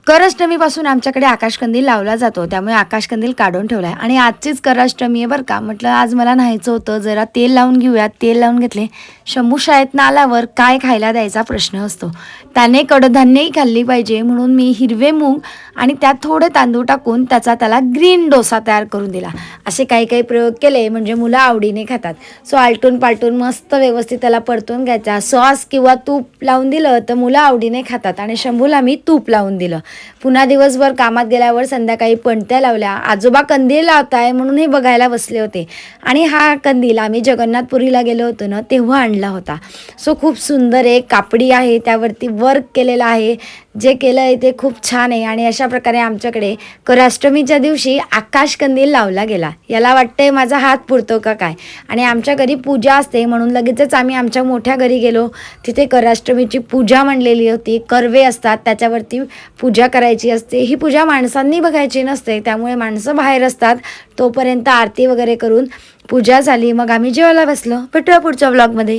कराष्टमीपासून आमच्याकडे आकाशकंदील लावला जातो, त्यामुळे आकाशकंदील काढून ठेवला आहे. आणि आजचीच कराष्टमी आहे बरं का. म्हटलं आज मला न्यायचं होतं, जरा तेल लावून घेऊयात. तेल लावून घेतले. शंभू शाळेतनं आल्यावर काय खायला द्यायचा प्रश्न असतो. त्याने कडधान्यही खाल्ली पाहिजे, म्हणून मी हिरवे मूग आणि त्यात थोडे तांदूळ टाकून त्याला ग्रीन डोसा तयार करून दिला. असे काही काही प्रयोग केले म्हणजे मुलं आवडीने खातात. सो आलटून पालटून मस्त व्यवस्थित त्याला परतून घ्यायचा. सॉस किंवा तूप लावून दिलं तर मुलं आवडीने खातात. आणि शंभूला मी तूप लावून दिलं. पुन्हा दिवसभर कामात गेल्यावर संध्याकाळी पणत्या लावल्या. आजोबा कंदील लावताय म्हणून हे बघायला बसले होते. आणि हा कंदील आम्ही जगन्नाथपुरीला गेलो होतो ना तेव्हा आणला होता. सो खूप सुंदर आहे, कापडी आहे, त्यावरती वर्क केलेलं आहे. जे केलं आहे ते खूप छान आहे. आणि अशा प्रकारे आमच्याकडे कराष्टमीच्या दिवशी आकाशकंदील लावला गेला. याला वाटतंय माझा हात पुरतो का काय. आणि आमच्या घरी पूजा असते म्हणून लगेचच आम्ही आमच्या मोठ्या घरी गेलो. तिथे कराष्टमीची पूजा म्हणलेली होती. कर्वे असतात त्याच्यावरती पूजा करायची असते. ही पूजा माणसांनी बघायची नसते, त्यामुळे माणसं बाहेर असतात. तोपर्यंत आरती वगैरे करून पूजा झाली. मग आम्ही जेवायला बसलो. भेटूया पुढच्या व्लॉगमध्ये.